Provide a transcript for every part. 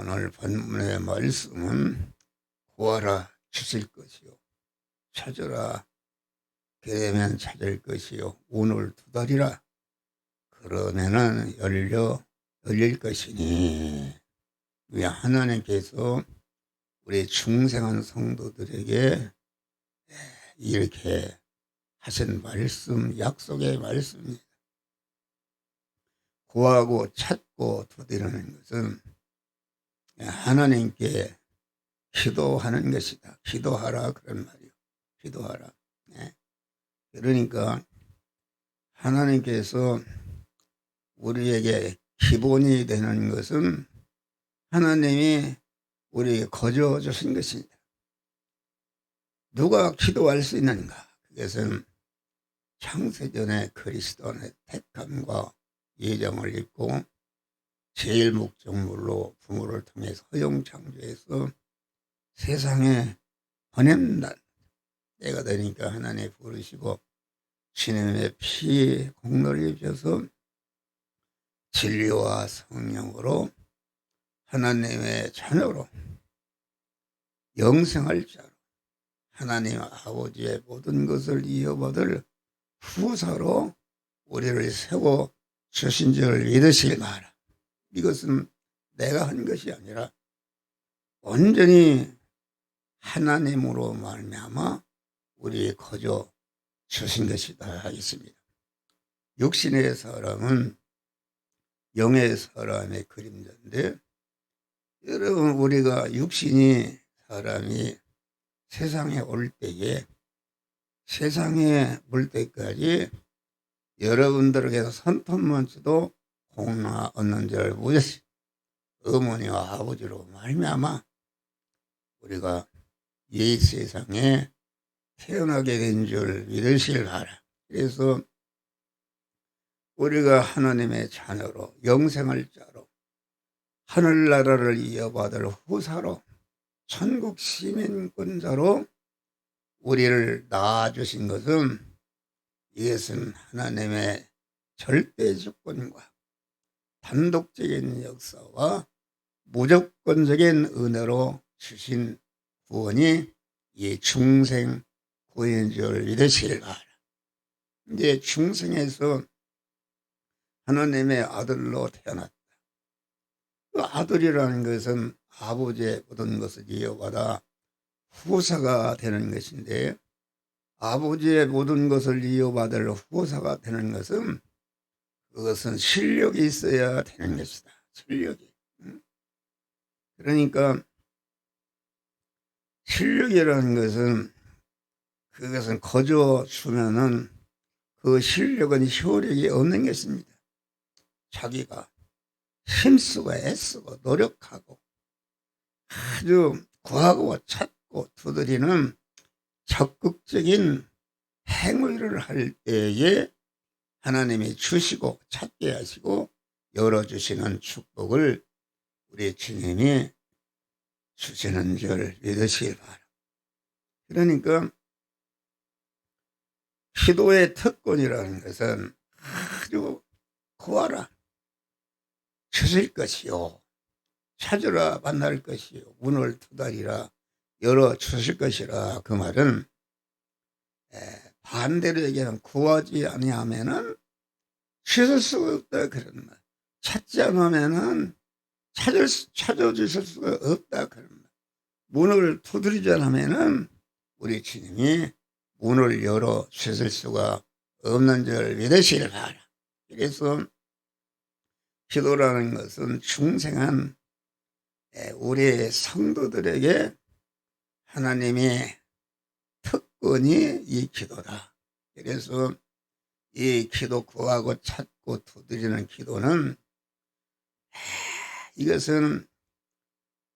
오늘 본문의 말씀은 구하라 주실 것이요 찾으라 기대면 찾을 것이요 문을 두드리라 그러면은 열릴 것이니. 왜 하나님께서 우리 중생한 성도들에게 이렇게 하신 말씀, 약속의 말씀입니다. 구하고 찾고 두드리는 것은 하나님께 기도하는 것이다. 기도하라 그런 말이요. 기도하라. 그러니까 하나님께서 우리에게 기본이 되는 것은 하나님이 우리에게 거저 주신 것입니다. 누가 기도할 수 있는가? 그것은 창세전에 그리스도의 택함과 예정을 입고 제일 목적물로 부모를 통해서 허용창조해서 세상에 보낸다. 때가 되니까 하나님 부르시고 주님의 피 공로를 입혀서 진리와 성령으로 하나님의 자녀로 영생할 자로 하나님 아버지의 모든 것을 이어받을 후사로 우리를 세워 주신 줄 믿으시기 바라. 이것은 내가 한 것이 아니라 온전히 하나님으로 말미암아 우리의 거저 주신 것이다 하겠습니다. 육신의 사람은 영의 사람의 그림자인데, 여러분 우리가 육신이 사람이 세상에 올 때에 세상에 올 때까지 여러분들에게서 손톱만쳐도 공나 얻는 줄 모르시 어머니와 아버지로 말미암아 우리가 이 세상에 태어나게 된 줄 믿으실 바라. 그래서 우리가 하나님의 자녀로 영생할 자로 하늘나라를 이어받을 후사로 천국 시민권자로 우리를 낳아주신 것은 이것은 하나님의 절대 주권과 단독적인 역사와 무조건적인 은혜로 주신 구원이 이 중생 구원인 줄 믿으시길 바라. 이제 중생에서 하나님의 아들로 태어났다. 그 아들이라는 것은 아버지의 모든 것을 이어받아 후사가 되는 것인데, 아버지의 모든 것을 이어받을 후사가 되는 것은 그것은 실력이 있어야 되는 것이다. 실력이. 그러니까 실력이라는 것은 그것은 거저 주면은 그 실력은 효력이 없는 것입니다. 자기가 힘쓰고 애쓰고 노력하고 아주 구하고 찾고 두드리는 적극적인 행위를 할 때에 하나님이 주시고 찾게 하시고 열어주시는 축복을 우리 주님이 주시는 줄 믿으시길 바라. 그러니까 기도의 특권이라는 것은 아주 구하라 주실 것이요 찾으라 만날 것이요 문을 두드리라 열어 주실 것이라. 그 말은 반대로 얘기하면 구하지 아니하면은 주실 수가 없다 그런 말. 찾지 않으면은 찾아주실 수가 없다 그런 말. 문을 두드리지 않으면은 우리 주님이 문을 열어 주실 수가 없는 줄 믿으시길 바라. 그래서 기도라는 것은 중생한 우리 성도들에게 하나님이 특권이 이 기도다. 그래서 이 기도 구하고 찾고 두드리는 기도는 이것은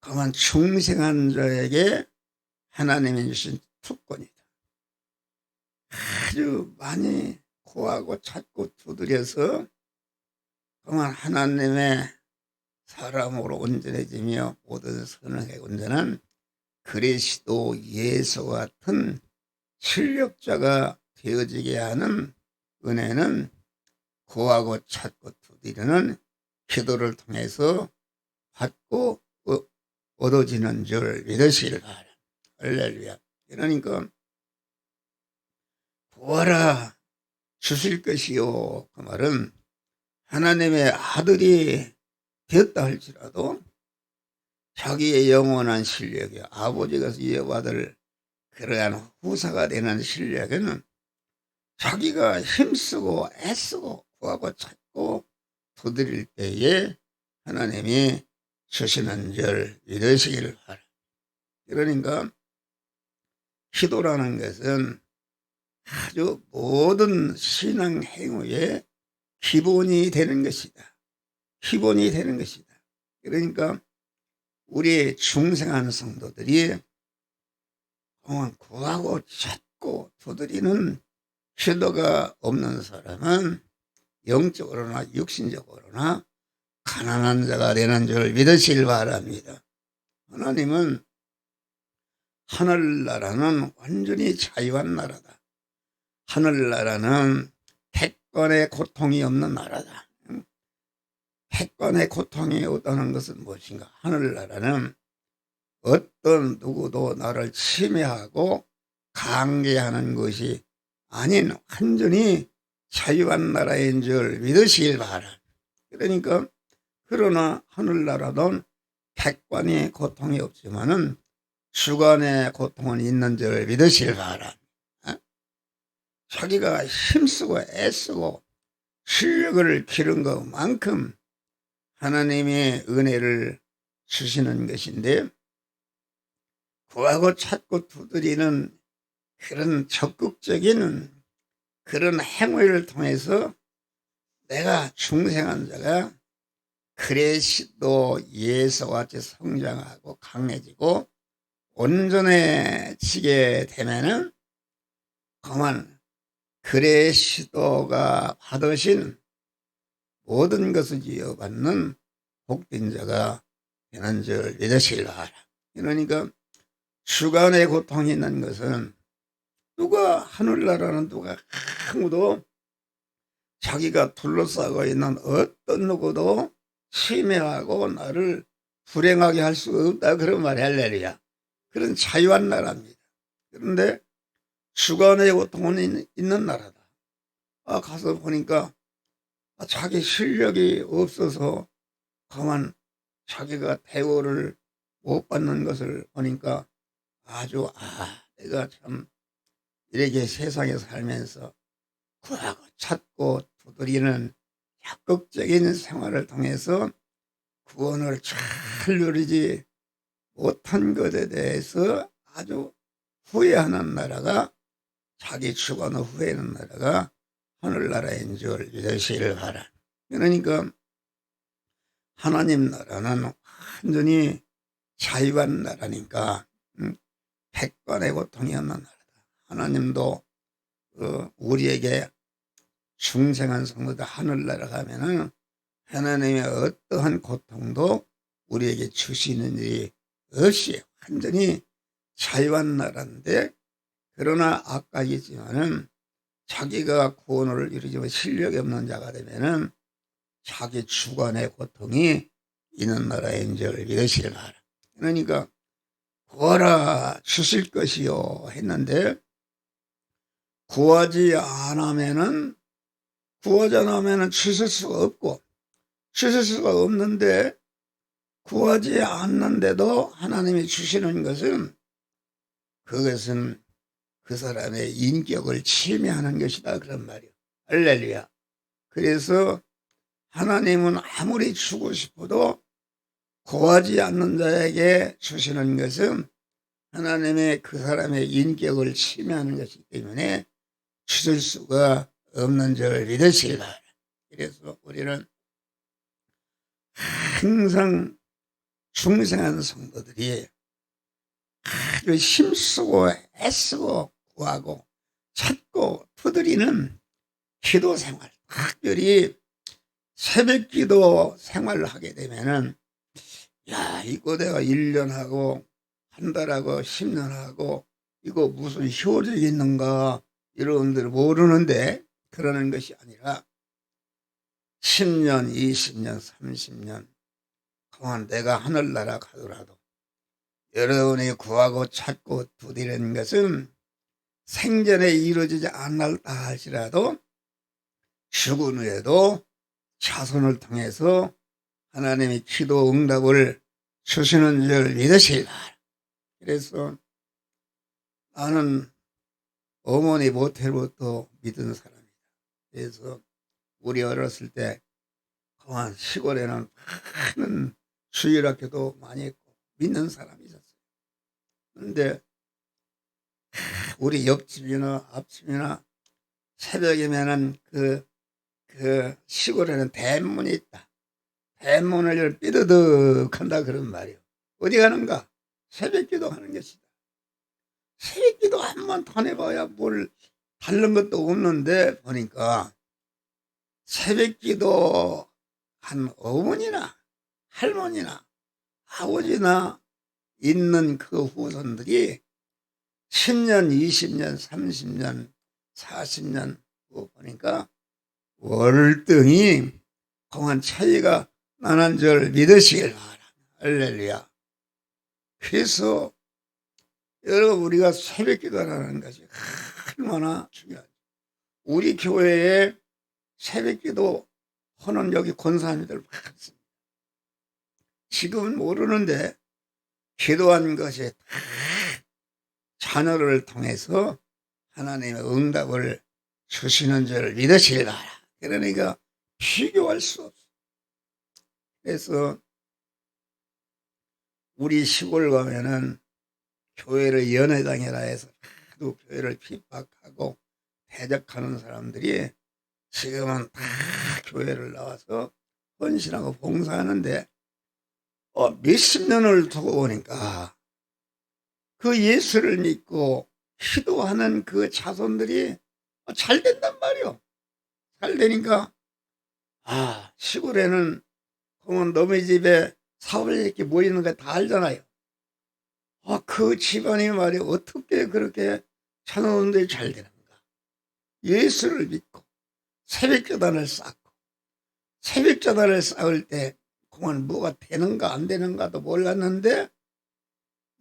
그만 중생한 자에게 하나님이 주신 특권이다. 아주 많이 구하고 찾고 두드려서 그만 하나님의 사람으로 온전해지며 모든 선악에 온전한 그리스도 예수와 같은 실력자가 되어지게 하는 은혜는 구하고 찾고 두드리는 기도를 통해서 받고 얻어지는 줄 믿으시길 바라. 할렐루야. 그러니까 구하라 주실 것이요. 그 말은 하나님의 아들이 되었다 할지라도 자기의 영원한 실력에 아버지가 이어받을 그러한 후사가 되는 실력에는 자기가 힘쓰고 애쓰고 구하고 찾고 두드릴 때에 하나님이 주시는 줄 믿으시기를 바라. 그러니까 기도라는 것은 아주 모든 신앙 행위의 기본이 되는 것이다. 기본이 되는 것이다. 그러니까 우리 중생한 성도들이 구하고 찾고 두드리는 기도가 없는 사람은 영적으로나 육신적으로나 가난한 자가 되는 줄 믿으시길 바랍니다. 하나님은 하늘나라는 완전히 자유한 나라다. 하늘나라는 패권의 고통이 없는 나라다. 패권의 고통이 없다는 것은 무엇인가? 하늘나라는 어떤 누구도 나를 침해하고 강제하는 것이 아닌 완전히 자유한 나라인 줄 믿으시길 바라. 그러니까 그러나 하늘나라는 패권의 고통이 없지만은 주관의 고통은 있는 줄 믿으시길 바라. 자기가 힘쓰고 애쓰고 실력을 기른 것만큼 하나님의 은혜를 주시는 것인데, 구하고 찾고 두드리는 그런 적극적인 그런 행위를 통해서 내가 중생한 자가 그리스도 예수와 같이 성장하고 강해지고 온전해지게 되면은 그만 그리스도가 받으신 모든 것을 이어받는 복된 자가 되는 줄 믿으시길 바라. 그러니까 주간의 고통이 있는 것은 누가 하늘나라는 누가 아무도 자기가 둘러싸고 있는 어떤 누구도 침해하고 나를 불행하게 할 수가 없다, 그런 말이 할렐루야. 그런 자유한 나라입니다. 그런데 주간의 고통은 있는 나라다. 가서 보니까 자기 실력이 없어서 가만 자기가 대우를 못 받는 것을 보니까 아주 내가 참 이렇게 세상에 살면서 구하고 찾고 두드리는 적극적인 생활을 통해서 구원을 잘 누리지 못한 것에 대해서 아주 후회하는 나라가, 자기 죽어는 후회하는 나라가 하늘나라인 줄 믿으시길 바라. 그러니까 하나님 나라는 완전히 자유한 나라니까 패권의 고통이 없는 나라다. 하나님도 우리에게 중생한 성도들 하늘나라 가면은 하나님의 어떠한 고통도 우리에게 주시는 일이 없이 완전히 자유한 나라인데, 그러나 아까 얘기했지만은 자기가 구원을 이루지만 실력이 없는 자가 되면은 자기 주관의 고통이 있는 나라인 줄 믿으시길 바라. 그러니까 구하라 주실 것이요 했는데, 구하지 않으면은 주실 수가 없고, 주실 수가 없는데 구하지 않는데도 하나님이 주시는 것은, 그것은 그 사람의 인격을 침해하는 것이다, 그런 말이에요. 할렐루야. 그래서 하나님은 아무리 주고 싶어도 구하지 않는 자에게 주시는 것은 하나님의 그 사람의 인격을 침해하는 것이기 때문에 주실 수가 없는 줄 믿으시기 바랍니다. 그래서 우리는 항상 중생한 성도들이 아주 힘쓰고 애쓰고 구하고 찾고 두드리는 기도 생활, 특별히 새벽 기도 생활을 하게 되면은, 이거 내가 1년 하고 한 달 하고 10년 하고 이거 무슨 효력이 있는가, 여러분들 모르는데 그러는 것이 아니라 10년, 20년, 30년 동안 내가 하늘나라 가더라도 여러분이 구하고 찾고 두드리는 것은 생전에 이루어지지 않았다 할지라도 죽은 후에도 자손을 통해서 하나님이 기도 응답을 주시는 줄 믿으시라. 그래서 나는 어머니 모텔부터 믿은 사람이다. 그래서 우리 어렸을 때 그만 시골에는 많은 주일학교도 많이 했고 믿는 사람이 있었어요. 그런데 우리 옆집이나 앞집이나 새벽이면은 그 시골에는 대문이 있다. 대문을 삐드득 한다 그런 말이요. 어디 가는가? 새벽기도 하는 것이다. 새벽기도 한 번 다녀봐야 뭘 다른 것도 없는데 보니까 새벽기도 한 어머니나 할머니나 아버지나 있는 그 후손들이 10년, 20년, 30년, 40년 보니까 월등히 공한 차이가 나는 줄 믿으시길 바랍니다. 할렐루야. 그래서 여러분 우리가 새벽 기도라는 것이 얼마나 중요하죠. 우리 교회에 새벽 기도 하는 여기 권사님들 많습니다. 지금은 모르는데 기도한 것이 다 자녀를 통해서 하나님의 응답을 주시는 줄 믿으시길 바라. 그러니까 비교할 수 없어. 그래서 우리 시골 가면은 교회를 연회당이라 해서 하도 교회를 핍박하고 대적하는 사람들이 지금은 다 교회를 나와서 헌신하고 봉사하는데 몇십 년을 두고 보니까 그 예수를 믿고 기도하는 그 자손들이 잘 된단 말이요. 잘 되니까 시골에는 그러면 너희 집에 사업을 이렇게 모이는 거 다 알잖아요. 그 집안이 말이야 어떻게 그렇게 자손들이 잘 되는가. 예수를 믿고 새벽기도를 쌓고 새벽기도를 쌓을 때 그건 뭐가 되는가 안 되는가도 몰랐는데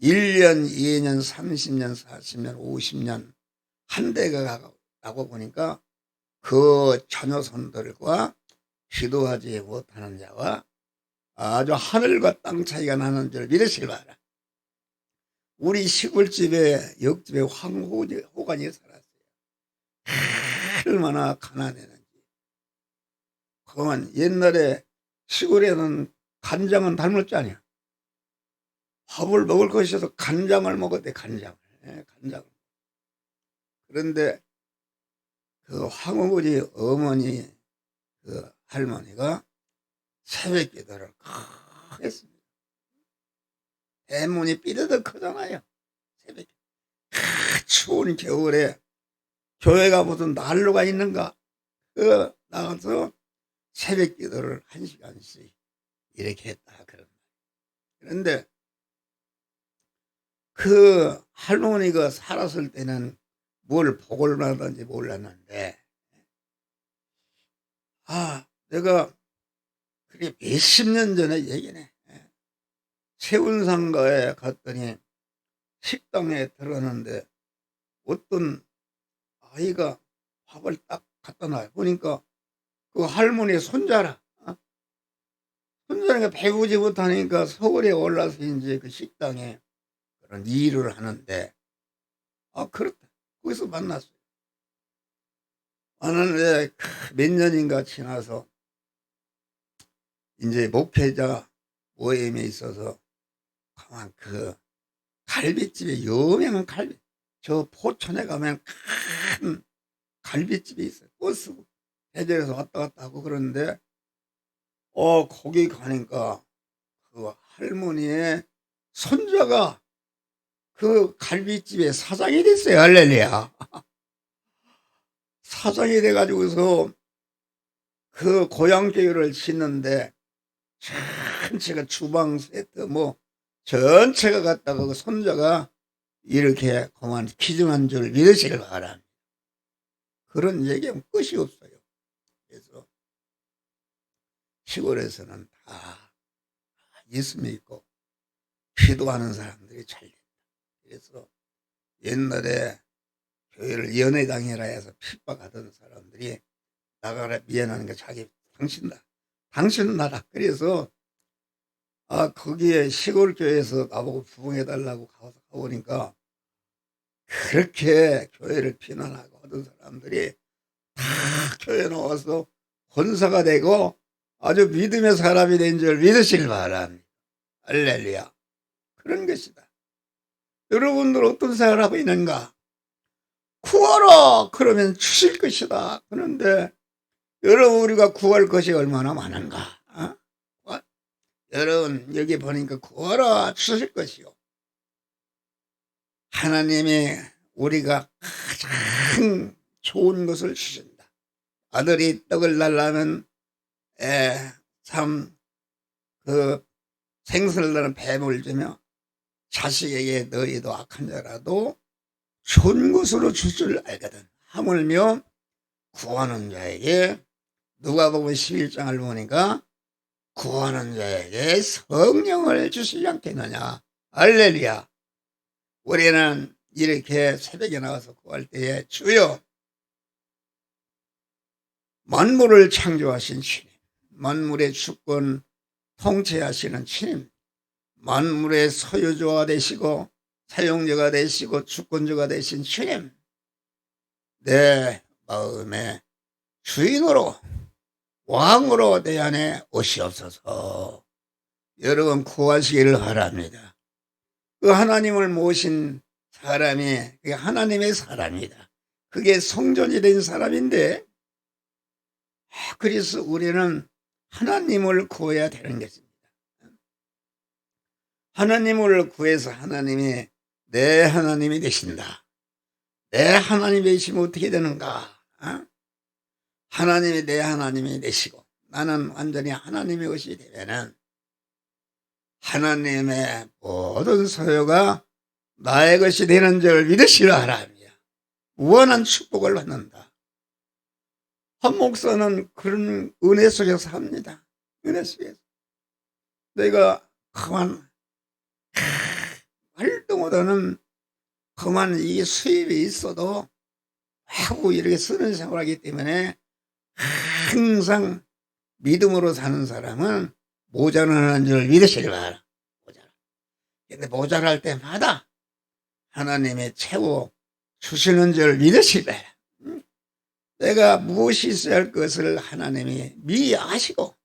1년, 2년, 30년, 40년, 50년 한 대가 가고 보니까 그 자녀손들과 기도하지 못하는 자와 아주 하늘과 땅 차이가 나는 줄 믿으시기 바라. 우리 시골집에 옆집에 황호간이 살았어요. 얼마나 가난했는지. 그만 옛날에 시골에는 간장은 닮았지 않냐. 밥을 먹을 것이 어서 간장을 먹었대. 간장을. 간장을. 그런데 그 황호간이 어머니 그 할머니가 새벽 기도를 꼭 했습니다. 대문이 삐드덕 크잖아요. 새벽에. 추운 겨울에 교회가 무슨 난로가 있는가? 나가서 새벽 기도를 1시간씩 이렇게 했다. 그런데 그 할머니가 살았을 때는 뭘 복을 받았는지 몰랐는데, 내가 그게 몇십 년 전에 얘기네. 세운상가에 갔더니 식당에 들어갔는데 어떤 아이가 밥을 딱 갖다 놔요. 보니까 그 할머니의 손자라. 손자가 배우지 못하니까 서울에 올라서 이제 그 식당에 그런 일을 하는데, 그렇다. 거기서 만났어요. 만났는데 몇 년인가 지나서 이제 목회자 모임에 있어서 가만 그 갈비집에 유명한 저 포천에 가면 큰 갈비집이 있어요. 버스 대절에서 왔다 갔다 하고 그러는데 거기 가니까 그 할머니의 손자가 그 갈비집의 사장이 됐어요. 할렐루야. 사장이 돼가지고서 그 고향교회를 짓는데 전체가 주방 세트 뭐 전체가 갔다가 그 손자가 이렇게 그만 기증한 줄 믿으시길 바랍니다. 그런 얘기는 끝이 없어요. 그래서 시골에서는 다 예수 믿고 기도하는 사람들이 잘 된다. 그래서 옛날에 교회를 연회당이라 해서 핍박하던 사람들이 나가라 미안하는 게 자기 당신은 나라. 그래서 거기에 시골 교회에서 나보고 부흥해달라고 가보니까 그렇게 교회를 비난하고 하던 사람들이 다 교회 나와서 권사가 되고 아주 믿음의 사람이 된 줄 믿으시길 바랍니다. 할렐루야. 그런 것이다. 여러분들 어떤 생각을 하고 있는가? 구하라 그러면 주실 것이다. 그런데 여러분 우리가 구할 것이 얼마나 많은가? 여러분 여기 보니까 구하라 주실 것이요. 하나님이 우리가 가장 좋은 것을 주신다. 아들이 떡을 달라면 참 그 생선을 나는 뱀을 주며 자식에게 너희도 악한 자라도 좋은 것으로 줄 줄 알거든. 하물며 구하는 자에게 누가복음 11장을 보니까 구하는 자에게 성령을 주시지 않겠느냐. 할렐루야. 우리는 이렇게 새벽에 나가서 구할 때에 주여 만물을 창조하신 주님, 만물의 주권 통치하시는 주님, 만물의 소유주가 되시고 사용자가 되시고 주권자가 되신 주님, 내 마음의 주인으로 왕으로 내 안에 오시옵소서. 여러분 구하시기를 바랍니다. 그 하나님을 모신 사람이 그게 하나님의 사람이다. 그게 성전이 된 사람인데 그래서 우리는 하나님을 구해야 되는 것입니다. 하나님을 구해서 하나님이 내 하나님이 되신다. 내 하나님이 되시면 어떻게 되는가? 하나님이 내 하나님이 되시고 나는 완전히 하나님의 것이 되면은 하나님의 모든 소유가 나의 것이 되는 줄 믿으시라 하랍니다. 무한한 축복을 받는다. 한 목사는 그런 은혜 속에서 삽니다. 은혜 속에서. 내가 그만 말도 못하는 그만 이 수입이 있어도 하고 이렇게 쓰는 생활하기 때문에 항상 믿음으로 사는 사람은 모자라는 줄 믿으시길 바라. 근데 모자랄 때마다 하나님의 채워 주시는 줄 믿으시길 바라. 내가 무엇이 있어야 할 것을 하나님이 미리 아시고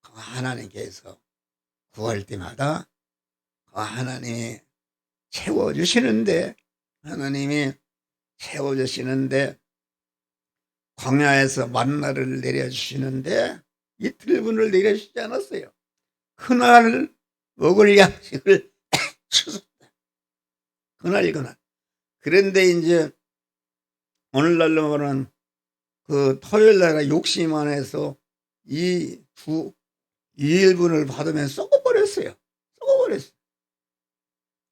하나님께서 구할 때마다 하나님이 채워주시는데 광야에서 만나를 내려주시는데 이틀분을 내려주시지 않았어요. 그날 먹을 양식을 주셨다. 그날. 그런데 이제 오늘날로 보면 그 토요일날 욕심이 많아서 이 2일분을 받으면 썩어버렸어요.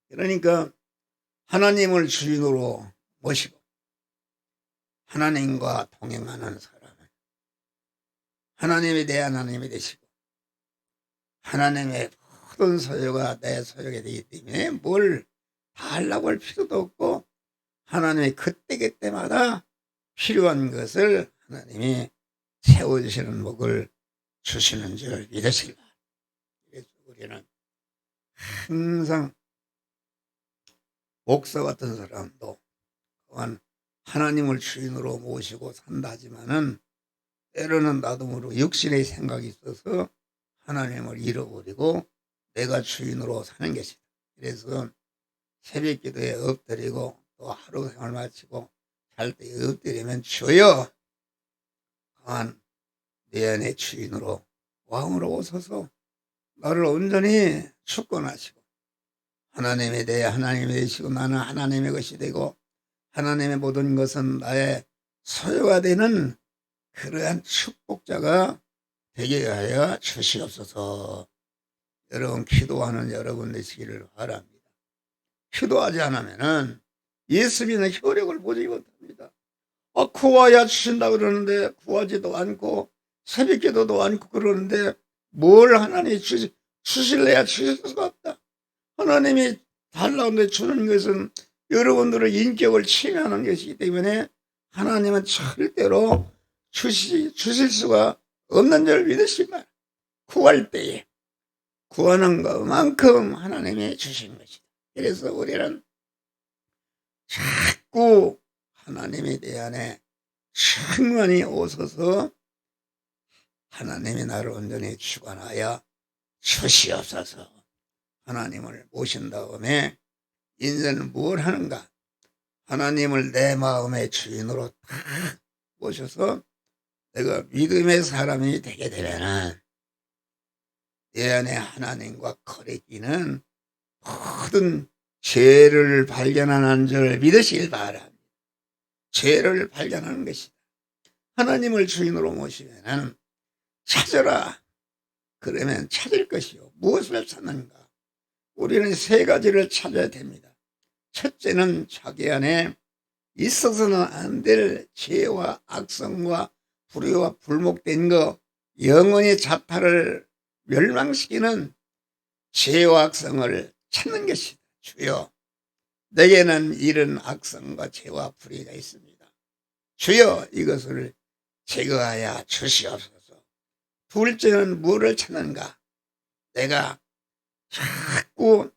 그러니까 하나님을 주인으로 모시고 하나님과 동행하는 사람은 하나님이 내 하나님이 되시고 하나님의 모든 소유가 내 소유가 되기 때문에 뭘 다 하려고 할 필요도 없고 하나님이 그때마다 필요한 것을 하나님이 채워주시는 복을 주시는 줄 믿으시라. 그래서 우리는 항상 목사 같은 사람도 또한 하나님을 주인으로 모시고 산다 하지만은 때로는 나도 모르고 육신의 생각이 있어서 하나님을 잃어버리고 내가 주인으로 사는 것이다. 그래서 새벽 기도에 엎드리고 또 하루 생활 마치고 잘 때 엎드리면 주여 강한 내 안의 주인으로 왕으로 오셔서 나를 온전히 주권하시고 하나님이 내 하나님이 되시고 나는 하나님의 것이 되고 하나님의 모든 것은 나의 소유가 되는 그러한 축복자가 되게 하여 주시옵소서. 여러분 기도하는 여러분 되시기를 바랍니다. 기도하지 않으면은 예수 믿는 효력을 보지 못합니다. 구하야 주신다 그러는데 구하지도 않고 새벽 기도도 않고 그러는데 뭘 하나님이 주실래야 주실 수가 없다. 하나님이 달라고 주는 것은 여러분들의 인격을 침해하는 것이기 때문에 하나님은 절대로 주실 수가 없는 줄 믿으시면 구할 때에 구하는 것만큼 하나님이 주신 것이다. 그래서 우리는 자꾸 하나님에 대한에 충만히 오셔서 하나님이 나를 온전히 주관하여 주시옵소서. 하나님을 모신 다음에 인생은 뭘 하는가? 하나님을 내 마음의 주인으로 딱 모셔서 내가 믿음의 사람이 되게 되면은 내 안에 하나님과 거리끼는 모든 죄를 발견하는 줄 믿으시길 바랍니다. 죄를 발견하는 것이다. 하나님을 주인으로 모시면은 찾아라. 그러면 찾을 것이요. 무엇을 찾는가? 우리는 세 가지를 찾아야 됩니다. 첫째는 자기 안에 있어서는 안 될 죄와 악성과 불의와 불목된 것, 영원히 자타를 멸망시키는 죄와 악성을 찾는 것이다. 주여, 내게는 이런 악성과 죄와 불의가 있습니다. 주여, 이것을 제거하여 주시옵소서. 둘째는 무엇을 찾는가? 내가 자꾸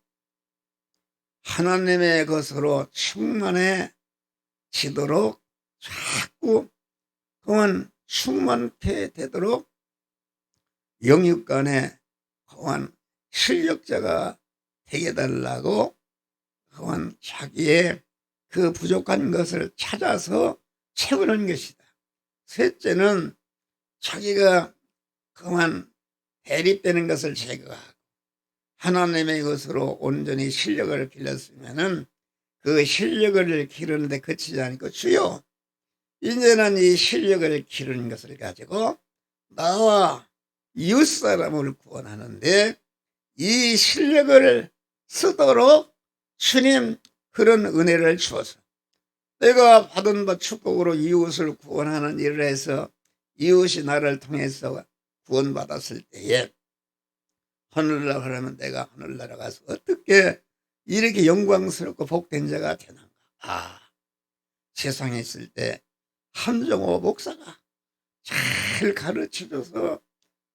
하나님의 것으로 충만해지도록 자꾸 그만 충만케 되도록 영육간에 그만 실력자가 되게 달라고 그만 자기의 그 부족한 것을 찾아서 채우는 것이다. 셋째는 자기가 그만 대립되는 것을 제거하고 하나님의 것으로 온전히 실력을 길렀으면은 그 실력을 기르는데 그치지 않고 주여, 이제는 이 실력을 기르는 것을 가지고 나와 이웃 사람을 구원하는데 이 실력을 쓰도록 주님 그런 은혜를 주어서 내가 받은 바 축복으로 이웃을 구원하는 일을 해서 이웃이 나를 통해서 구원받았을 때에 하늘나라 하려면 내가 하늘나라 가서 어떻게 이렇게 영광스럽고 복된 자가 되는가? 세상에 있을 때 함정호 목사가 잘 가르쳐줘서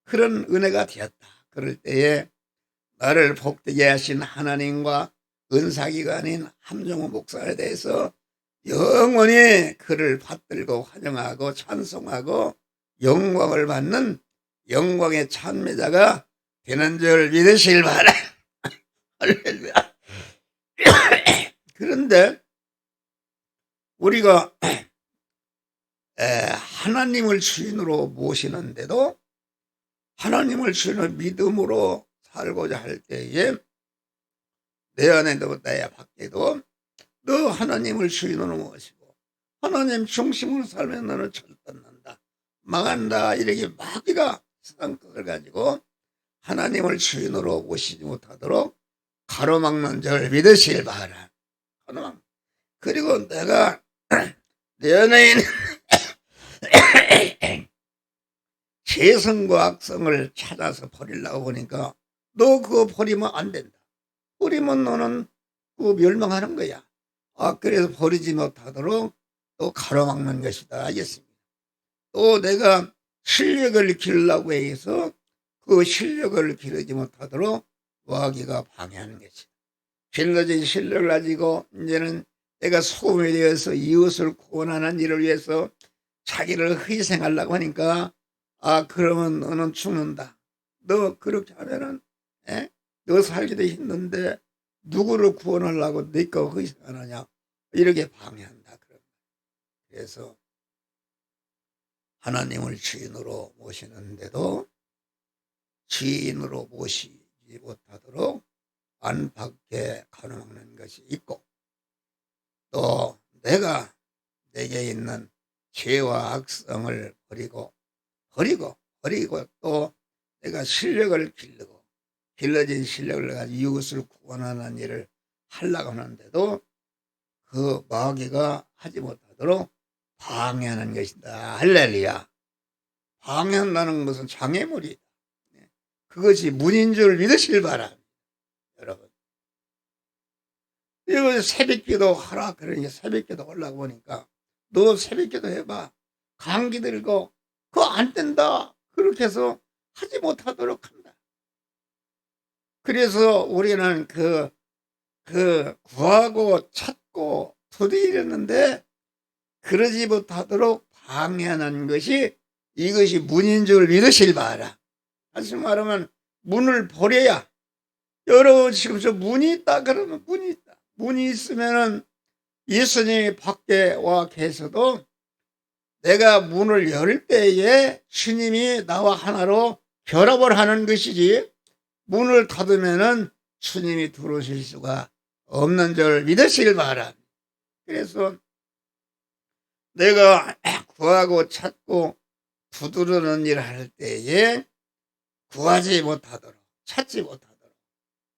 그런 은혜가 되었다. 그럴 때에 나를 복되게 하신 하나님과 은사기관인 함정호 목사에 대해서 영원히 그를 받들고 환영하고 찬송하고 영광을 받는 영광의 찬미자가 되는 줄 믿으시길 바라. 할렐루야. 그런데 우리가 하나님을 주인으로 모시는데도 하나님을 주인으로 믿음으로 살고자 할 때에 내 안에도 내 밖에도 너 하나님을 주인으로 모시고 하나님 중심으로 살면 너는 절단난다, 망한다, 이렇게 마귀가 세상 뜻을 가지고 하나님을 주인으로 모시지 못하도록 가로막는 줄 믿으시길 바라. 그리고 내가 내 안에 있는 죄성과 악성을 찾아서 버리려고 보니까 너 그거 버리면 안 된다. 버리면 너는 그 멸망하는 거야. 그래서 버리지 못하도록 또 가로막는 것이다 하겠습니다. 또 내가 실력을 기르려고 해서 그 실력을 기르지 못하도록 마귀가 방해하는 것이다. 길러진 실력을 가지고 이제는 내가 소금이 되어서 이웃을 구원하는 일을 위해서 자기를 희생하려고 하니까 그러면 너는 죽는다. 너 그렇게 하면은 너 살기도 힘든데 누구를 구원하려고 네가 희생하느냐, 이렇게 방해한다. 그래서 하나님을 주인으로 모시는데도 주인으로 모시지 못하도록 안팎에 가로막는 것이 있고, 또 내가 내게 있는 죄와 악성을 버리고 또 내가 실력을 기르고 길러진 실력을 가지고 이웃을 구원하는 일을 하려고 하는데도 그 마귀가 하지 못하도록 방해하는 것이다. 할렐루야. 방해한다는 것은 장애물이다. 그것이 문인 줄 믿으시길 바랍니다. 여러분, 이거 새벽기도 하라 그러니까 새벽기도 하려고 보니까 너 새벽기도 해봐. 감기 들고 그거 안 된다. 그렇게 해서 하지 못하도록 한다. 그래서 우리는 구하고 찾고 두드리는데 그러지 못하도록 방해하는 것이 이것이 문인 줄 믿으실 바라. 다시 말하면 문을 버려야. 여러분 지금 저 문이 있다 그러면 문이 있다. 문이 있으면은 예수님이 밖에 와 계셔도 내가 문을 열 때에 주님이 나와 하나로 결합을 하는 것이지 문을 닫으면은 주님이 들어오실 수가 없는 줄 믿으시길 바랍니다. 그래서 내가 구하고 찾고 두드리는 일을 할 때에 구하지 못하도록 찾지 못하도록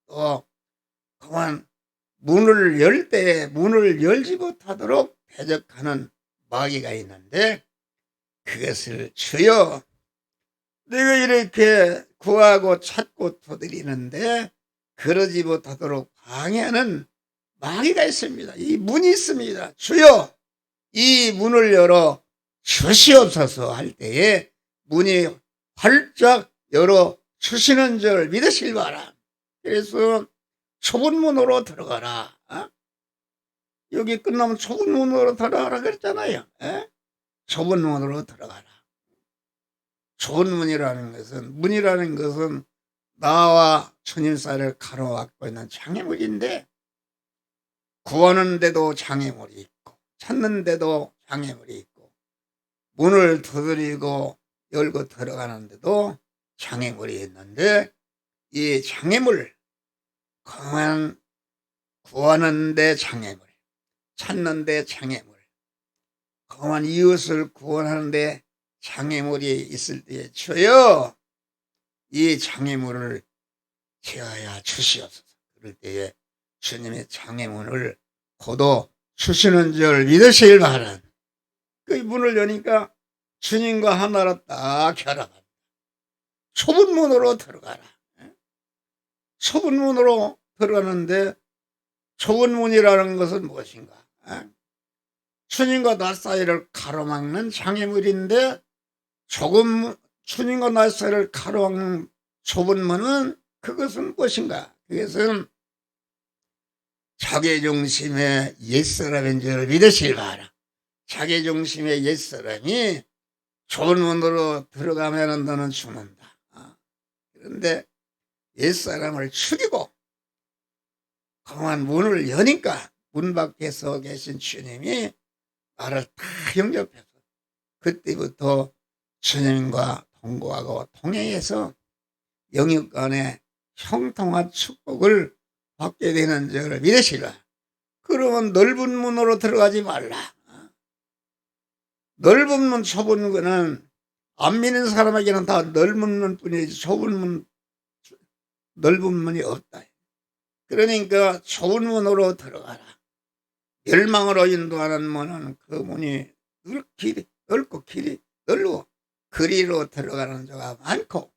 또 그만 문을 열 때에 문을 열지 못하도록 대적하는 마귀가 있는데 그것을 주여 내가 이렇게 구하고 찾고 두드리는데 그러지 못하도록 방해하는 마귀가 있습니다. 이 문이 있습니다. 주여 이 문을 열어 주시옵소서 할 때에 문이 활짝 열어 주시는 줄 믿으실 바라. 그래서 좁은 문으로 들어가라. 여기 끝나면 좁은 문으로 들어가라 그랬잖아요. 좁은 문으로 들어가라. 좁은 문이라는 것은 나와 주님 사이를 가로막고 있는 장애물인데 구하는데도 장애물이 있고 찾는데도 장애물이 있고 문을 두드리고 열고 들어가는데도 장애물이 있는데 이 장애물 그만 구하는데 장애물 찾는데 장애물 그만 이웃을 구원하는데 장애물이 있을 때에 주여 이 장애물을 제하여 주시옵소서. 그럴 때에 주님의 장애문을 고도 주시는 줄 믿으시길 바랍니다. 그 문을 여니까 주님과 하나로 딱 결합합니다. 좁은 문으로 들어가라. 좁은 문으로 들어가는데 좁은 문이라는 것은 무엇인가? 주님과 나 사이를 가로막는 장애물인데 주님과 나 사이를 가로막는 좁은 문은 그것은 무엇인가? 그것은 자기중심의 옛사람인 줄 믿으시길 바라. 자기중심의 옛사람이 좁은 문으로 들어가면 너는 죽는다. 그런데 옛사람을 죽이고 그만 문을 여니까 문 밖에서 계신 주님이 나를 다 영접해서 그때부터 주님과 동거하고 통행해서 영육 간의 형통한 축복을 받게 되는 줄 믿으시라. 그러면 넓은 문으로 들어가지 말라. 넓은 문, 좁은 거는 안 믿는 사람에게는 다 넓은 문뿐이지 넓은 문이 없다. 그러니까 좁은 문으로 들어가라. 멸망으로 인도하는 문은 그 문이 넓고 길이 넓고 거리로 들어가는 자가 많고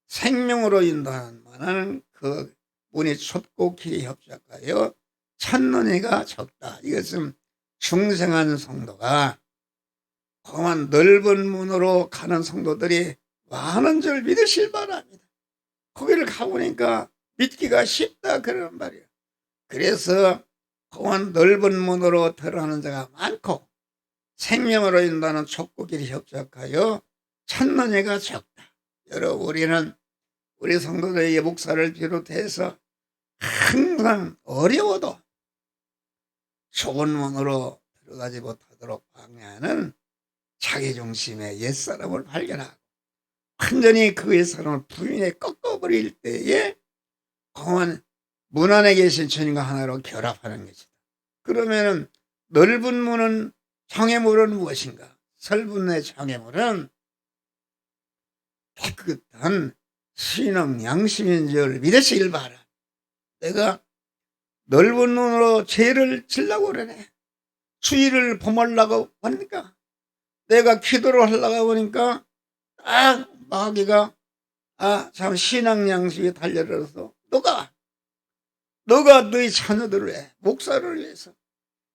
생명으로 인도하는 문은 그 문이 좁고 길이 협착하여 찾는 이가 적다. 이것은 중생한 성도가 험한 넓은 문으로 가는 성도들이 많은 줄 믿으실 바랍니다. 거기를 가보니까 믿기가 쉽다 그러는 말이에요. 그래서 험한 넓은 문으로 들어가는 자가 많고 생명으로 인도하는 좁고 길이 협착하여 찾는 이가 적다. 여러분 우리는 우리 성도들의 목사를 비롯해서 항상 어려워도 좁은 문으로 들어가지 못하도록 방해하는 자기중심의 옛사람을 발견하고 완전히 그 옛사람을 부인에 꺾어버릴 때에 공한 문 안에 계신 주님과 하나로 결합하는 것이다. 그러면은 넓은 문은 장애물은 무엇인가? 설문의 장애물은 깨끗한 신앙 양심인 줄 믿으시길 바라. 내가 넓은 눈으로 죄를 지려고 그러네. 주의를 범하려고 하니까 내가 기도를 하려고 보니까 딱 마귀가 참 신앙 양심이 달려들어서 너가 너가 너희 자녀들을 위해, 목사를 위해서,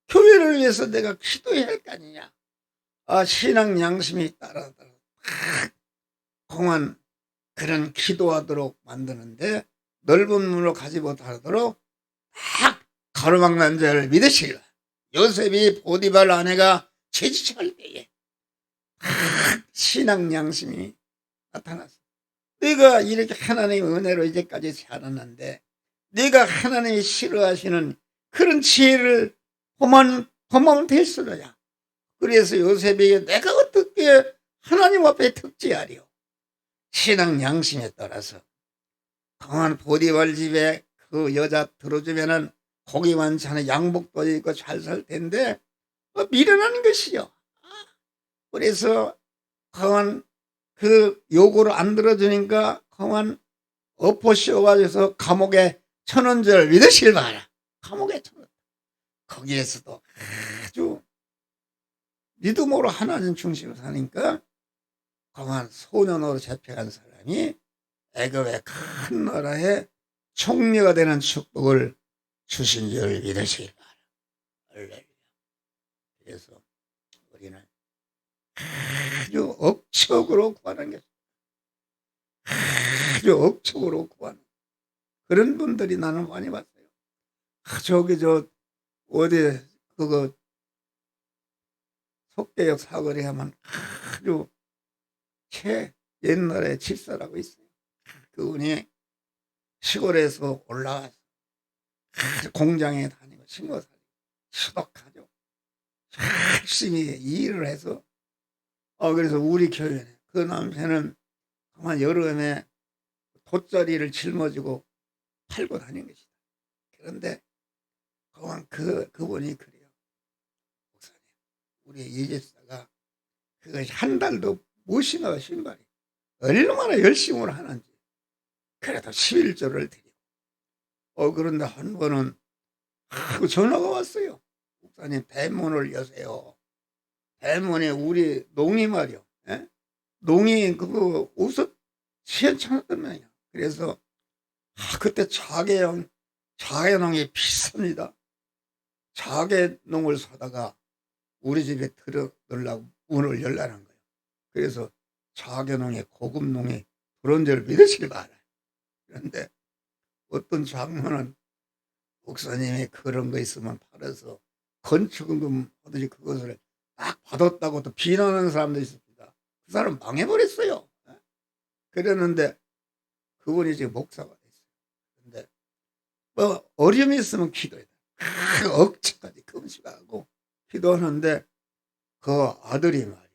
교회를 위해서 내가 기도해야 할 거 아니냐. 신앙 양심이 따라서 공한 그런 기도하도록 만드는데 넓은 문으로 가지 못하도록 딱 가로막는 자를 믿으시라. 요셉이 보디발 아내가 제지할 때에 신앙 양심이 나타났어. 네가 이렇게 하나님의 은혜로 이제까지 살았는데 네가 하나님이 싫어하시는 그런 지혜를 범하면 될 수야. 그래서 요셉에게 내가 어떻게 하나님 앞에 특지하리요. 신앙 양심에 따라서 강한 보디발 집에 그 여자 들어주면은 고기 많잖아. 양복도 입고 잘 살 텐데 미련하는 것이요. 그래서 강한 그 요구를 안 들어주니까 강한 엎어 씌워가지고서 감옥에 쳐놓은 줄 믿으실 바라. 감옥에 쳐놓았다. 거기에서도 아주 믿음으로 하나님 중심으로 사니까 강한 소년으로 잡혀간 사람이 애굽의 큰 나라에 총리가 되는 축복을 주신 줄 믿으시기 바랍니다. 그래서 우리는 아주 억척으로 구하는 것입니다. 아주 억척으로 구하는 그런 분들이 나는 많이 봤어요. 저기 어디 그거 속개역 사거리 하면 아주 옛날에 집사라고 있어요. 그분이 시골에서 올라와서 공장에 다니고 신고 살고 수덕하죠. 열심히 일을 해서 그래서 우리 교회는 그 남편은 정말 여름에 돗자리를 짊어지고 팔고 다닌 것이다. 그런데 그분이 그래요. 목사님, 우리 이집사가 그거 한 달도 못 신어 신발이 얼마나 열심히 하는지. 그래도 11조를 드리고 그런데 한 번은 전화가 왔어요. 목사님 대문을 여세요. 대문에 우리 농이 말이요. 예? 농이 그거 옷을 시원찮았단 말이야. 그래서 그때 자개농이 비쌉니다. 자개농을 사다가 우리 집에 들어놓으려고 문을 열라는 거예요. 그래서 자개농에 고급농이 들어온 줄 믿으시길 바라요. 그런데 어떤 장로는 목사님이 그런 거 있으면 팔아서 건축금 하듯이 그것을 딱 받았다고 또 비난하는 사람도 있습니다. 그 사람 망해버렸어요. 그랬는데 그분이 지금 목사가 됐어요. 근데 어려움이 있으면 기도해야 돼. 억지까지 금식하고 기도하는데 그 아들이 말이야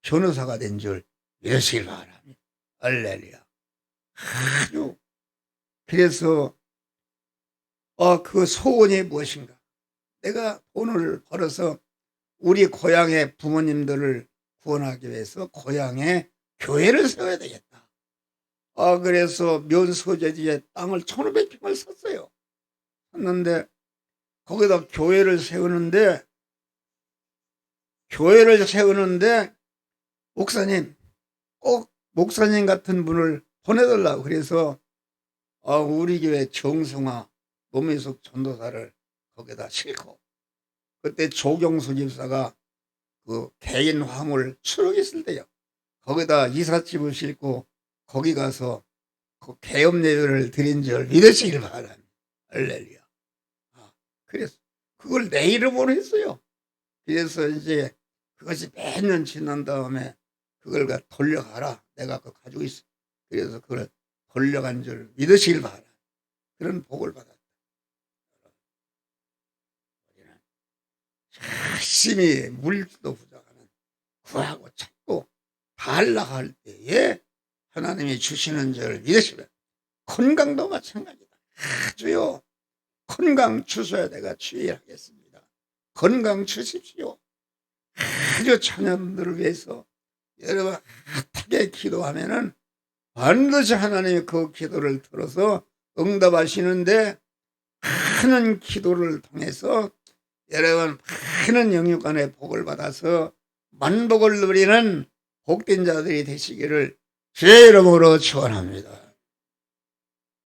변호사가 된 줄 믿으시길 바랍니다. 할렐루야. 아주 그래서 그 소원이 무엇인가? 내가 돈을 벌어서 우리 고향의 부모님들을 구원하기 위해서 고향에 교회를 세워야 되겠다. 그래서 면소재지에 땅을 1,500평을 샀어요. 샀는데 거기다 교회를 세우는데 목사님 꼭 목사님 같은 분을 보내달라고. 그래서 우리 교회 정승화 노미숙 전도사를 거기다 싣고 그때 조경수 집사가 그 개인 화물 추록했을 때요. 거기다 이삿집을 싣고 거기 가서 그 개업 예배를 드린 줄 믿으시길 바랍니다. 할렐루야. 그래서 그걸 내 이름으로 했어요. 그래서 이제 그것이 몇 년 지난 다음에 그걸 돌려가라. 내가 그거 가지고 있어. 그래서 그걸 돌려간 줄 믿으시길 바라. 그런 복을 받았다. 우리는 열심히 물질도 부족하는 구하고 찾고 달라할 때에 하나님이 주시는 줄 믿으시면 건강도 마찬가지다. 주여 건강 주셔야 내가 주의하겠습니다. 건강 주십시오. 아주 자녀들을 위해서 여러분 핫하게 기도하면은 반드시 하나님이 그 기도를 들어서 응답하시는데 많은 기도를 통해서 여러분 많은 영육간의 복을 받아서 만복을 누리는 복된 자들이 되시기를 주의 이름으로 축원합니다.